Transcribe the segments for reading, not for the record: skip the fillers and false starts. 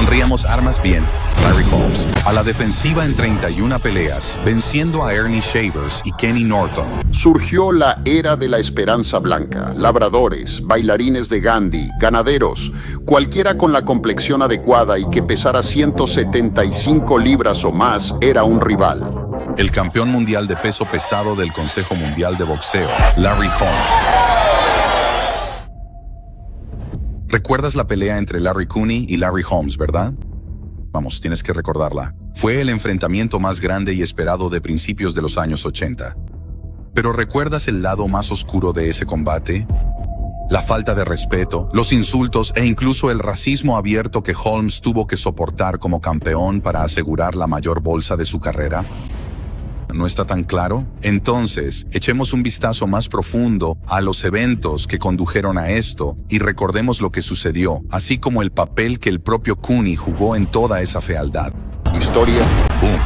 Tendríamos armas bien, Larry Holmes. A la defensiva en 31 peleas, venciendo a Ernie Shavers y Kenny Norton. Surgió la era de la esperanza blanca. Labradores, bailarines de Gandhi, ganaderos, cualquiera con la complexión adecuada y que pesara 175 libras o más era un rival. El campeón mundial de peso pesado del Consejo Mundial de Boxeo, Larry Holmes. ¿Recuerdas la pelea entre Larry Cooney y Larry Holmes, verdad? Vamos, tienes que recordarla. Fue el enfrentamiento más grande y esperado de principios de los años 80. ¿Pero recuerdas el lado más oscuro de ese combate? La falta de respeto, los insultos e incluso el racismo abierto que Holmes tuvo que soportar como campeón para asegurar la mayor bolsa de su carrera. ¿No está tan claro? Entonces, echemos un vistazo más profundo a los eventos que condujeron a esto y recordemos lo que sucedió, así como el papel que el propio Cooney jugó en toda esa fealdad. Historia.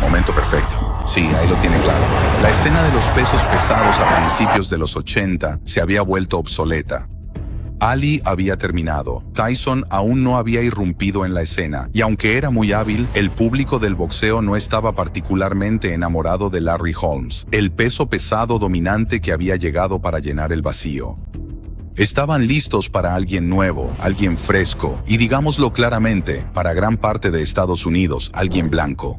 Momento perfecto. Sí, ahí lo tiene claro. La escena de los pesos pesados a principios de los 80 se había vuelto obsoleta. Ali había terminado, Tyson aún no había irrumpido en la escena, y aunque era muy hábil, el público del boxeo no estaba particularmente enamorado de Larry Holmes, el peso pesado dominante que había llegado para llenar el vacío. Estaban listos para alguien nuevo, alguien fresco, y digámoslo claramente, para gran parte de Estados Unidos, alguien blanco.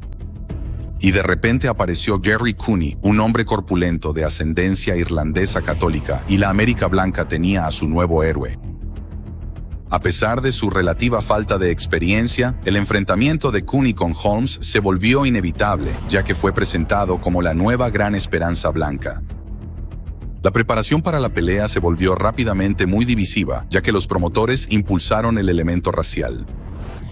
Y de repente apareció Gerry Cooney, un hombre corpulento de ascendencia irlandesa católica, y la América Blanca tenía a su nuevo héroe. A pesar de su relativa falta de experiencia, el enfrentamiento de Cooney con Holmes se volvió inevitable, ya que fue presentado como la nueva gran esperanza blanca. La preparación para la pelea se volvió rápidamente muy divisiva, ya que los promotores impulsaron el elemento racial.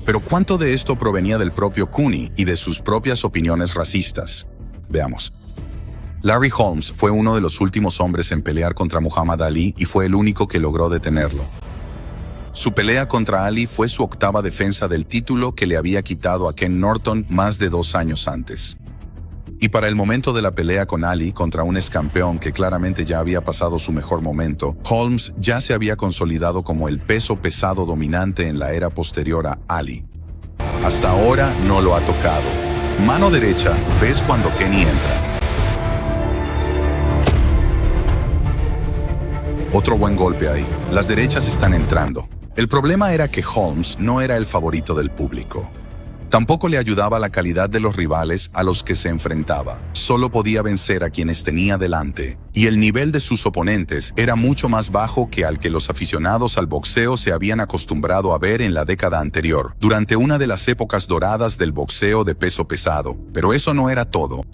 Pero ¿cuánto de esto provenía del propio Cooney y de sus propias opiniones racistas? Veamos. Larry Holmes fue uno de los últimos hombres en pelear contra Muhammad Ali y fue el único que logró detenerlo. Su pelea contra Ali fue su octava defensa del título que le había quitado a Ken Norton más de 2 años antes. Y para el momento de la pelea con Ali contra un excampeón que claramente ya había pasado su mejor momento, Holmes ya se había consolidado como el peso pesado dominante en la era posterior a Ali. Hasta ahora no lo ha tocado. Mano derecha, ves cuando Kenny entra. Otro buen golpe ahí. Las derechas están entrando. El problema era que Holmes no era el favorito del público. Tampoco le ayudaba la calidad de los rivales a los que se enfrentaba. Solo podía vencer a quienes tenía delante, y el nivel de sus oponentes era mucho más bajo que al que los aficionados al boxeo se habían acostumbrado a ver en la década anterior, durante una de las épocas doradas del boxeo de peso pesado. Pero eso no era todo.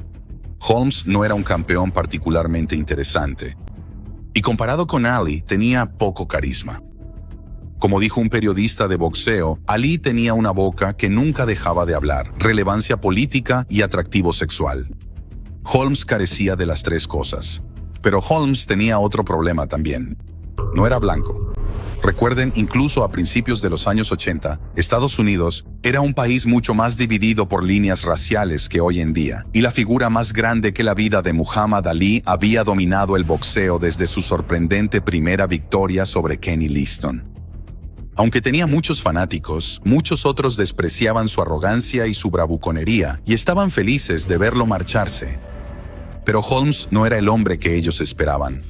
Holmes no era un campeón particularmente interesante, y comparado con Ali, tenía poco carisma. Como dijo un periodista de boxeo, Ali tenía una boca que nunca dejaba de hablar, relevancia política y atractivo sexual. Holmes carecía de las tres cosas. Pero Holmes tenía otro problema también. No era blanco. Recuerden, incluso a principios de los años 80, Estados Unidos era un país mucho más dividido por líneas raciales que hoy en día, y la figura más grande que la vida de Muhammad Ali había dominado el boxeo desde su sorprendente primera victoria sobre Kenny Liston. Aunque tenía muchos fanáticos, muchos otros despreciaban su arrogancia y su bravuconería y estaban felices de verlo marcharse. Pero Holmes no era el hombre que ellos esperaban.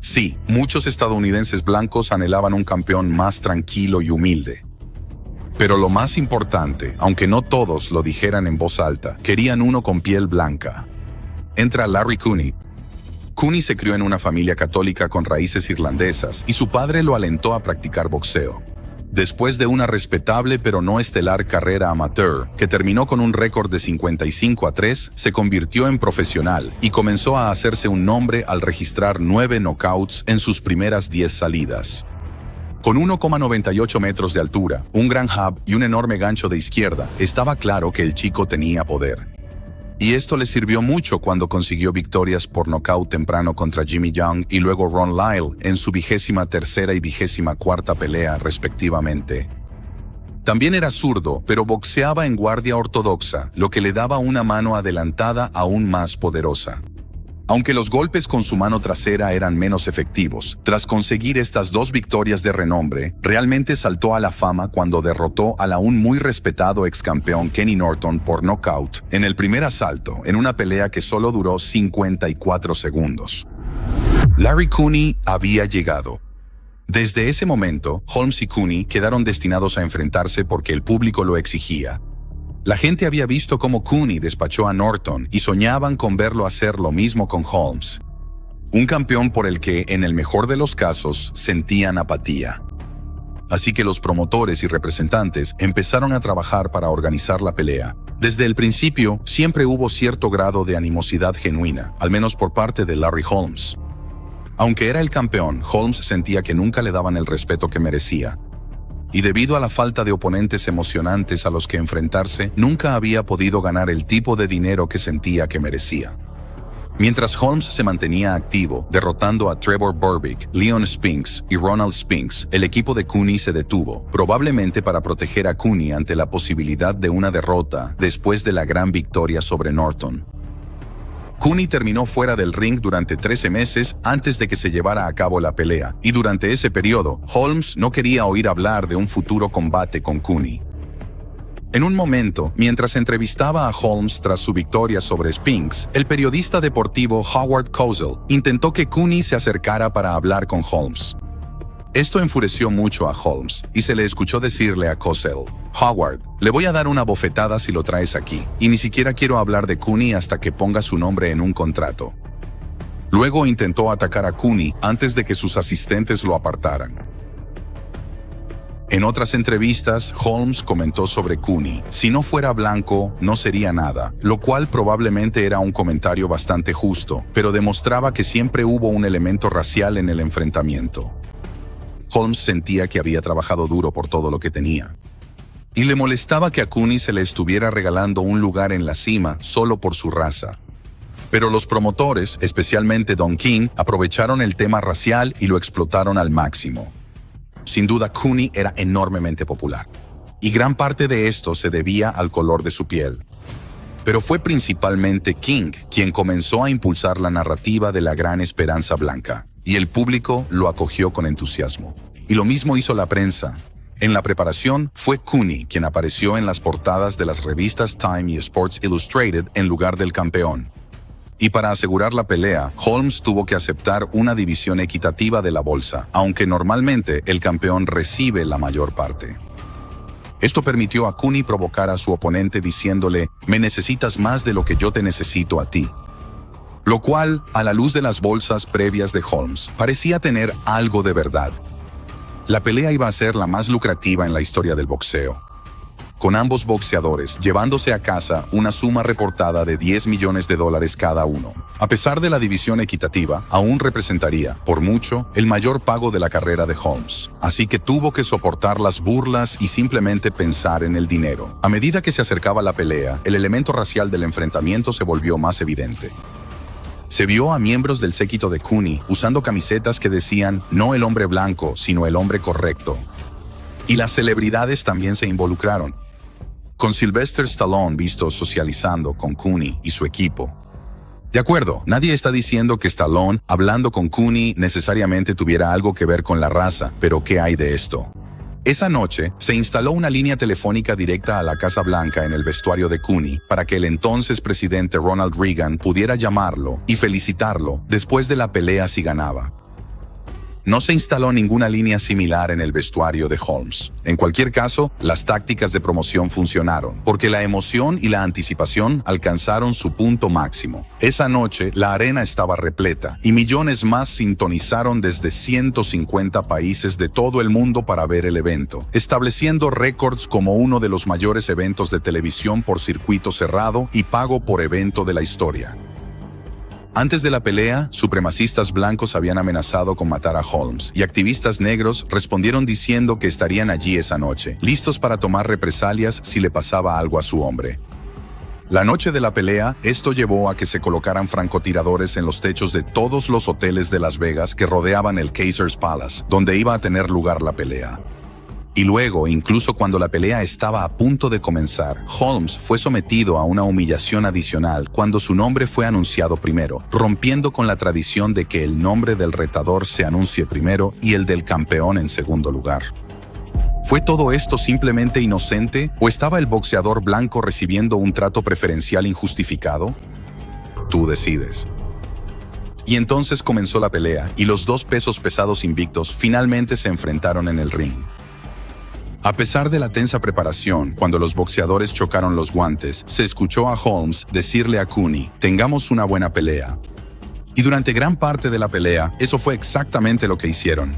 Sí, muchos estadounidenses blancos anhelaban un campeón más tranquilo y humilde. Pero lo más importante, aunque no todos lo dijeran en voz alta, querían uno con piel blanca. Entra Larry Cooney. Cooney se crió en una familia católica con raíces irlandesas y su padre lo alentó a practicar boxeo. Después de una respetable pero no estelar carrera amateur, que terminó con un récord de 55-3, se convirtió en profesional y comenzó a hacerse un nombre al registrar 9 knockouts en sus primeras 10 salidas. Con 1,98 metros de altura, un gran jab y un enorme gancho de izquierda, estaba claro que el chico tenía poder. Y esto le sirvió mucho cuando consiguió victorias por nocaut temprano contra Jimmy Young y luego Ron Lyle en su 23ª y 24ª pelea, respectivamente. También era zurdo, pero boxeaba en guardia ortodoxa, lo que le daba una mano adelantada aún más poderosa. Aunque los golpes con su mano trasera eran menos efectivos, tras conseguir estas 2 victorias de renombre, realmente saltó a la fama cuando derrotó al aún muy respetado ex campeón Kenny Norton por nocaut en el primer asalto, en una pelea que solo duró 54 segundos. Larry Cooney había llegado. Desde ese momento, Holmes y Cooney quedaron destinados a enfrentarse porque el público lo exigía. La gente había visto cómo Cooney despachó a Norton y soñaban con verlo hacer lo mismo con Holmes. Un campeón por el que, en el mejor de los casos, sentían apatía. Así que los promotores y representantes empezaron a trabajar para organizar la pelea. Desde el principio, siempre hubo cierto grado de animosidad genuina, al menos por parte de Larry Holmes. Aunque era el campeón, Holmes sentía que nunca le daban el respeto que merecía. Y debido a la falta de oponentes emocionantes a los que enfrentarse, nunca había podido ganar el tipo de dinero que sentía que merecía. Mientras Holmes se mantenía activo, derrotando a Trevor Berbick, Leon Spinks y Ronald Spinks, el equipo de Cooney se detuvo, probablemente para proteger a Cooney ante la posibilidad de una derrota después de la gran victoria sobre Norton. Cooney terminó fuera del ring durante 13 meses antes de que se llevara a cabo la pelea, y durante ese periodo, Holmes no quería oír hablar de un futuro combate con Cooney. En un momento, mientras entrevistaba a Holmes tras su victoria sobre Spinks, el periodista deportivo Howard Cosell intentó que Cooney se acercara para hablar con Holmes. Esto enfureció mucho a Holmes, y se le escuchó decirle a Cosell: «Howard, le voy a dar una bofetada si lo traes aquí, y ni siquiera quiero hablar de Cooney hasta que ponga su nombre en un contrato». Luego intentó atacar a Cooney antes de que sus asistentes lo apartaran. En otras entrevistas, Holmes comentó sobre Cooney: «Si no fuera blanco, no sería nada», lo cual probablemente era un comentario bastante justo, pero demostraba que siempre hubo un elemento racial en el enfrentamiento. Holmes sentía que había trabajado duro por todo lo que tenía. Y le molestaba que a Cooney se le estuviera regalando un lugar en la cima solo por su raza. Pero los promotores, especialmente Don King, aprovecharon el tema racial y lo explotaron al máximo. Sin duda, Cooney era enormemente popular, y gran parte de esto se debía al color de su piel. Pero fue principalmente King quien comenzó a impulsar la narrativa de la gran esperanza blanca, y el público lo acogió con entusiasmo. Y lo mismo hizo la prensa. En la preparación, fue Cooney quien apareció en las portadas de las revistas Time y Sports Illustrated en lugar del campeón. Y para asegurar la pelea, Holmes tuvo que aceptar una división equitativa de la bolsa, aunque normalmente el campeón recibe la mayor parte. Esto permitió a Cooney provocar a su oponente diciéndole: «Me necesitas más de lo que yo te necesito a ti». Lo cual, a la luz de las bolsas previas de Holmes, parecía tener algo de verdad. La pelea iba a ser la más lucrativa en la historia del boxeo, con ambos boxeadores llevándose a casa una suma reportada de $10 millones cada uno. A pesar de la división equitativa, aún representaría, por mucho, el mayor pago de la carrera de Holmes. Así que tuvo que soportar las burlas y simplemente pensar en el dinero. A medida que se acercaba la pelea, el elemento racial del enfrentamiento se volvió más evidente. Se vio a miembros del séquito de Cooney usando camisetas que decían «No el hombre blanco, sino el hombre correcto». Y las celebridades también se involucraron, con Sylvester Stallone visto socializando con Cooney y su equipo. De acuerdo, nadie está diciendo que Stallone, hablando con Cooney, necesariamente tuviera algo que ver con la raza, pero ¿qué hay de esto? Esa noche, se instaló una línea telefónica directa a la Casa Blanca en el vestuario de Cooney para que el entonces presidente Ronald Reagan pudiera llamarlo y felicitarlo después de la pelea si ganaba. No se instaló ninguna línea similar en el vestuario de Holmes. En cualquier caso, las tácticas de promoción funcionaron, porque la emoción y la anticipación alcanzaron su punto máximo. Esa noche, la arena estaba repleta, y millones más sintonizaron desde 150 países de todo el mundo para ver el evento, estableciendo récords como uno de los mayores eventos de televisión por circuito cerrado y pago por evento de la historia. Antes de la pelea, supremacistas blancos habían amenazado con matar a Holmes, y activistas negros respondieron diciendo que estarían allí esa noche, listos para tomar represalias si le pasaba algo a su hombre. La noche de la pelea, esto llevó a que se colocaran francotiradores en los techos de todos los hoteles de Las Vegas que rodeaban el Caesars Palace, donde iba a tener lugar la pelea. Y luego, incluso cuando la pelea estaba a punto de comenzar, Holmes fue sometido a una humillación adicional cuando su nombre fue anunciado primero, rompiendo con la tradición de que el nombre del retador se anuncie primero y el del campeón en segundo lugar. ¿Fue todo esto simplemente inocente o estaba el boxeador blanco recibiendo un trato preferencial injustificado? Tú decides. Y entonces comenzó la pelea y los dos pesos pesados invictos finalmente se enfrentaron en el ring. A pesar de la tensa preparación, cuando los boxeadores chocaron los guantes, se escuchó a Holmes decirle a Cooney, «Tengamos una buena pelea». Y durante gran parte de la pelea, eso fue exactamente lo que hicieron.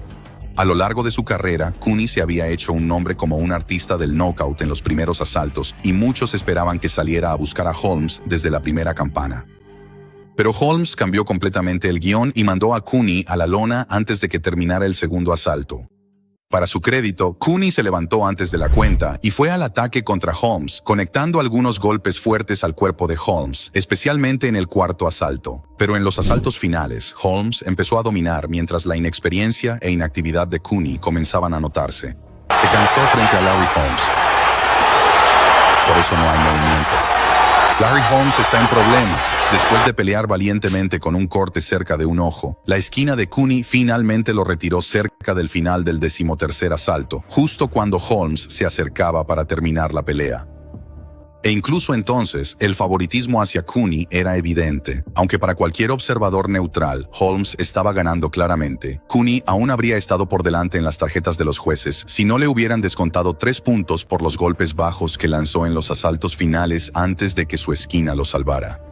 A lo largo de su carrera, Cooney se había hecho un nombre como un artista del knockout en los primeros asaltos, y muchos esperaban que saliera a buscar a Holmes desde la primera campana. Pero Holmes cambió completamente el guión y mandó a Cooney a la lona antes de que terminara el segundo asalto. Para su crédito, Cooney se levantó antes de la cuenta y fue al ataque contra Holmes, conectando algunos golpes fuertes al cuerpo de Holmes, especialmente en el cuarto asalto. Pero en los asaltos finales, Holmes empezó a dominar mientras la inexperiencia e inactividad de Cooney comenzaban a notarse. Se cansó frente a Larry Holmes. Por eso no hay movimiento. Larry Holmes está en problemas. Después de pelear valientemente con un corte cerca de un ojo, la esquina de Cooney finalmente lo retiró cerca del final del 13º asalto, justo cuando Holmes se acercaba para terminar la pelea. E incluso entonces, el favoritismo hacia Cooney era evidente. Aunque para cualquier observador neutral, Holmes estaba ganando claramente, Cooney aún habría estado por delante en las tarjetas de los jueces si no le hubieran descontado 3 puntos por los golpes bajos que lanzó en los asaltos finales antes de que su esquina lo salvara.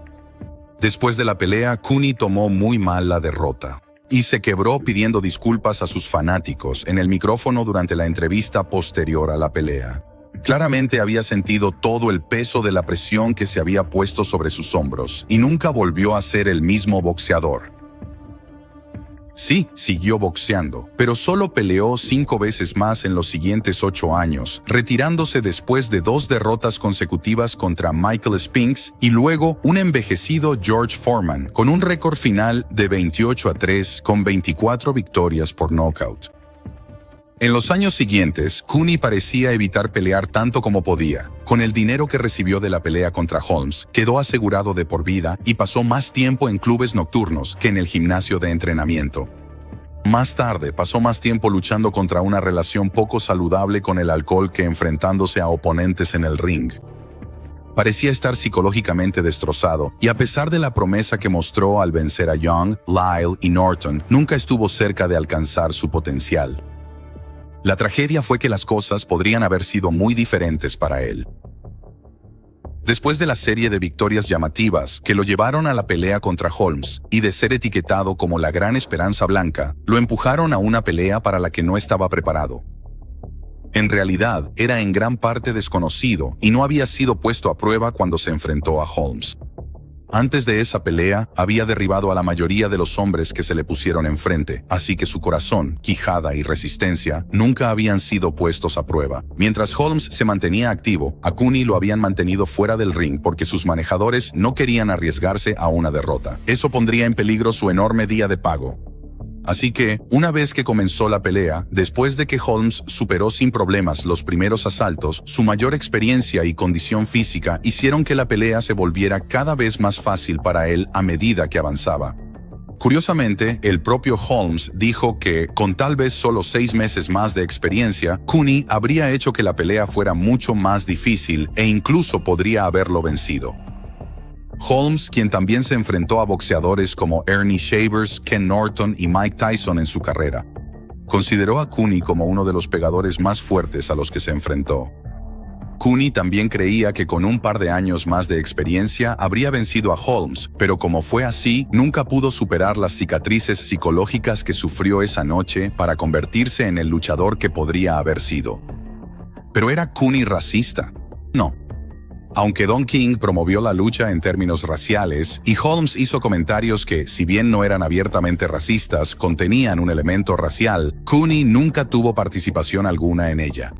Después de la pelea, Cooney tomó muy mal la derrota y se quebró pidiendo disculpas a sus fanáticos en el micrófono durante la entrevista posterior a la pelea. Claramente había sentido todo el peso de la presión que se había puesto sobre sus hombros y nunca volvió a ser el mismo boxeador. Sí, siguió boxeando, pero solo peleó 5 veces más en los siguientes 8 años, retirándose después de 2 derrotas consecutivas contra Michael Spinks y luego un envejecido George Foreman, con un récord final de 28-3 con 24 victorias por nocaut. En los años siguientes, Cooney parecía evitar pelear tanto como podía. Con el dinero que recibió de la pelea contra Holmes, quedó asegurado de por vida y pasó más tiempo en clubes nocturnos que en el gimnasio de entrenamiento. Más tarde, pasó más tiempo luchando contra una relación poco saludable con el alcohol que enfrentándose a oponentes en el ring. Parecía estar psicológicamente destrozado, y a pesar de la promesa que mostró al vencer a Young, Lyle y Norton, nunca estuvo cerca de alcanzar su potencial. La tragedia fue que las cosas podrían haber sido muy diferentes para él. Después de la serie de victorias llamativas que lo llevaron a la pelea contra Holmes y de ser etiquetado como la gran esperanza blanca, lo empujaron a una pelea para la que no estaba preparado. En realidad, era en gran parte desconocido y no había sido puesto a prueba cuando se enfrentó a Holmes. Antes de esa pelea, había derribado a la mayoría de los hombres que se le pusieron enfrente, así que su corazón, quijada y resistencia nunca habían sido puestos a prueba. Mientras Holmes se mantenía activo, a Cooney lo habían mantenido fuera del ring porque sus manejadores no querían arriesgarse a una derrota. Eso pondría en peligro su enorme día de pago. Así que, una vez que comenzó la pelea, después de que Holmes superó sin problemas los primeros asaltos, su mayor experiencia y condición física hicieron que la pelea se volviera cada vez más fácil para él a medida que avanzaba. Curiosamente, el propio Holmes dijo que, con tal vez solo 6 meses más de experiencia, Cooney habría hecho que la pelea fuera mucho más difícil e incluso podría haberlo vencido. Holmes, quien también se enfrentó a boxeadores como Ernie Shavers, Ken Norton y Mike Tyson en su carrera, consideró a Cooney como uno de los pegadores más fuertes a los que se enfrentó. Cooney también creía que con un par de años más de experiencia habría vencido a Holmes, pero como fue así, nunca pudo superar las cicatrices psicológicas que sufrió esa noche para convertirse en el luchador que podría haber sido. ¿Pero era Cooney racista? No. Aunque Don King promovió la lucha en términos raciales y Holmes hizo comentarios que, si bien no eran abiertamente racistas, contenían un elemento racial, Cooney nunca tuvo participación alguna en ella.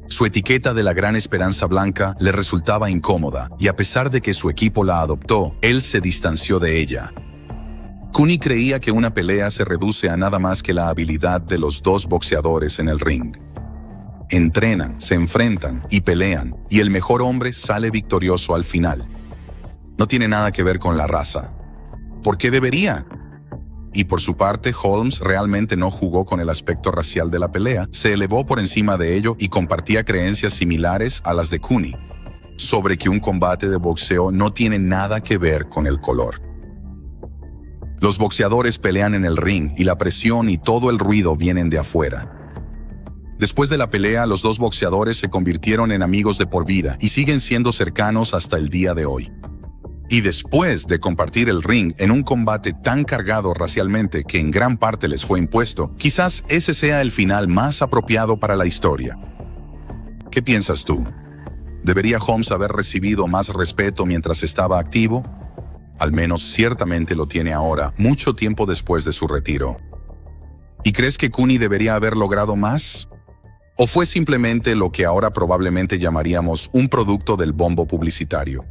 Su etiqueta de la gran esperanza blanca le resultaba incómoda y a pesar de que su equipo la adoptó, él se distanció de ella. Cooney creía que una pelea se reduce a nada más que la habilidad de los dos boxeadores en el ring. Entrenan, se enfrentan y pelean, y el mejor hombre sale victorioso al final. No tiene nada que ver con la raza. ¿Por qué debería? Y por su parte, Holmes realmente no jugó con el aspecto racial de la pelea, se elevó por encima de ello y compartía creencias similares a las de Cooney, sobre que un combate de boxeo no tiene nada que ver con el color. Los boxeadores pelean en el ring y la presión y todo el ruido vienen de afuera. Después de la pelea, los dos boxeadores se convirtieron en amigos de por vida y siguen siendo cercanos hasta el día de hoy. Y después de compartir el ring en un combate tan cargado racialmente que en gran parte les fue impuesto, quizás ese sea el final más apropiado para la historia. ¿Qué piensas tú? ¿Debería Holmes haber recibido más respeto mientras estaba activo? Al menos ciertamente lo tiene ahora, mucho tiempo después de su retiro. ¿Y crees que Cooney debería haber logrado más? ¿O fue simplemente lo que ahora probablemente llamaríamos un producto del bombo publicitario?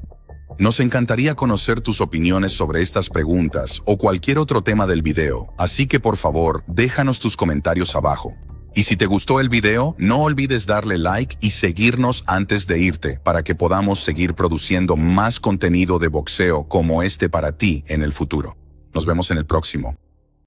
Nos encantaría conocer tus opiniones sobre estas preguntas o cualquier otro tema del video, así que por favor, déjanos tus comentarios abajo. Y si te gustó el video, no olvides darle like y seguirnos antes de irte para que podamos seguir produciendo más contenido de boxeo como este para ti en el futuro. Nos vemos en el próximo.